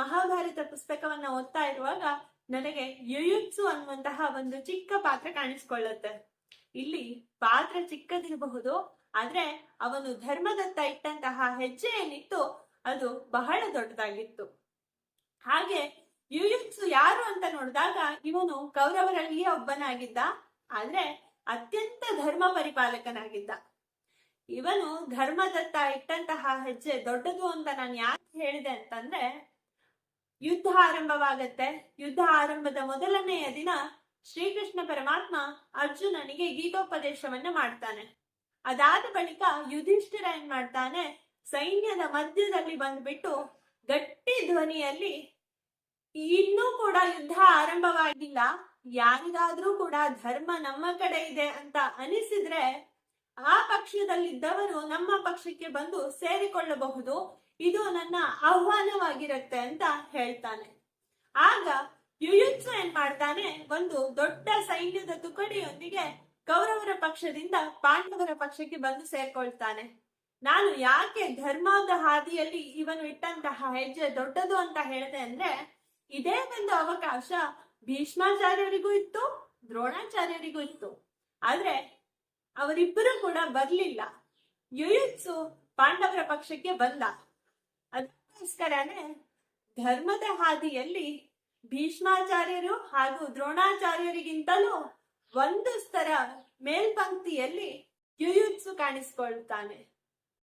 ಮಹಾಭಾರತ ಪುಸ್ತಕವನ್ನ ಓದ್ತಾ ಇರುವಾಗ ನನಗೆ ಯುಯುತ್ಸು ಅನ್ನುವಂತಹ ಒಂದು ಚಿಕ್ಕ ಪಾತ್ರ ಕಾಣಿಸ್ಕೊಳ್ಳುತ್ತೆ. ಇಲ್ಲಿ ಪಾತ್ರ ಚಿಕ್ಕದಿರಬಹುದು, ಆದ್ರೆ ಅವನು ಧರ್ಮದತ್ತ ಇಟ್ಟಂತಹ ಹೆಜ್ಜೆ ಏನಿತ್ತು ಅದು ಬಹಳ ದೊಡ್ಡದಾಗಿತ್ತು. ಹಾಗೆ ಯುಯುತ್ಸು ಯಾರು ಅಂತ ನೋಡಿದಾಗ ಇವನು ಕೌರವರಲ್ಲಿಯೇ ಒಬ್ಬನಾಗಿದ್ದ, ಆದ್ರೆ ಅತ್ಯಂತ ಧರ್ಮ ಪರಿಪಾಲಕನಾಗಿದ್ದ. ಇವನು ಧರ್ಮದತ್ತ ಇಟ್ಟಂತಹ ಹೆಜ್ಜೆ ದೊಡ್ಡದು ಅಂತ ನಾನು ಯಾಕೆ ಹೇಳಿದೆ ಅಂತಂದ್ರೆ, ಯುದ್ಧ ಆರಂಭವಾಗತ್ತೆ. ಯುದ್ಧ ಆರಂಭದ ಮೊದಲನೆಯ ದಿನ ಶ್ರೀಕೃಷ್ಣ ಪರಮಾತ್ಮ ಅರ್ಜುನನಿಗೆ ಗೀತೋಪದೇಶವನ್ನ ಮಾಡ್ತಾನೆ. ಅದಾದ ಬಳಿಕ ಯುಧಿಷ್ಠಿರ ಏನ್ ಮಾಡ್ತಾನೆ, ಸೈನ್ಯದ ಮಧ್ಯದಲ್ಲಿ ಬಂದ್ಬಿಟ್ಟು ಗಟ್ಟಿ ಧ್ವನಿಯಲ್ಲಿ, ಇನ್ನೂ ಕೂಡ ಯುದ್ಧ ಆರಂಭವಾಗಿಲ್ಲ, ಯಾರಿಗಾದ್ರೂ ಕೂಡ ಧರ್ಮ ನಮ್ಮ ಕಡೆ ಇದೆ ಅಂತ ಅನಿಸಿದ್ರೆ ಆ ಪಕ್ಷದಲ್ಲಿದ್ದವರು ನಮ್ಮ ಪಕ್ಷಕ್ಕೆ ಬಂದು ಸೇರಿಕೊಳ್ಳಬಹುದು, ಇದು ನನ್ನ ಆಹ್ವಾನವಾಗಿರುತ್ತೆ ಅಂತ ಹೇಳ್ತಾನೆ. ಆಗ ಯುಯುತ್ಸು ಏನ್ ಮಾಡ್ತಾನೆ, ಒಂದು ದೊಡ್ಡ ಸೈನ್ಯದ ತುಕಡಿಯೊಂದಿಗೆ ಕೌರವರ ಪಕ್ಷದಿಂದ ಪಾಂಡವರ ಪಕ್ಷಕ್ಕೆ ಬಂದು ಸೇರ್ಕೊಳ್ತಾನೆ. ನಾನು ಯಾಕೆ ಧರ್ಮದ ಹಾದಿಯಲ್ಲಿ ಇವನು ಇಟ್ಟಂತಹ ಹೆಜ್ಜೆ ದೊಡ್ಡದು ಅಂತ ಹೇಳಿದೆ ಅಂದ್ರೆ, ಇದೇ ಒಂದು ಅವಕಾಶ ಭೀಷ್ಮಾಚಾರ್ಯರಿಗೂ ಇತ್ತು, ದ್ರೋಣಾಚಾರ್ಯರಿಗೂ ಇತ್ತು. ಆದ್ರೆ ಅವರಿಬ್ಬರು ಕೂಡ ಬರ್ಲಿಲ್ಲ. ಯುಯುತ್ಸು ಪಾಂಡವರ ಪಕ್ಷಕ್ಕೆ ಬಂದ. ಅದಕ್ಕೋಸ್ಕರನೇ ಧರ್ಮದ ಹಾದಿಯಲ್ಲಿ ಭೀಷ್ಮಾಚಾರ್ಯರು ಹಾಗೂ ದ್ರೋಣಾಚಾರ್ಯರಿಗಿಂತಲೂ ಒಂದು ಸ್ತರ ಮೇಲ್ಪಂಕ್ತಿಯಲ್ಲಿ ಯುಯುತ್ಸು ಕಾಣಿಸ್ಕೊಳ್ತಾನೆ.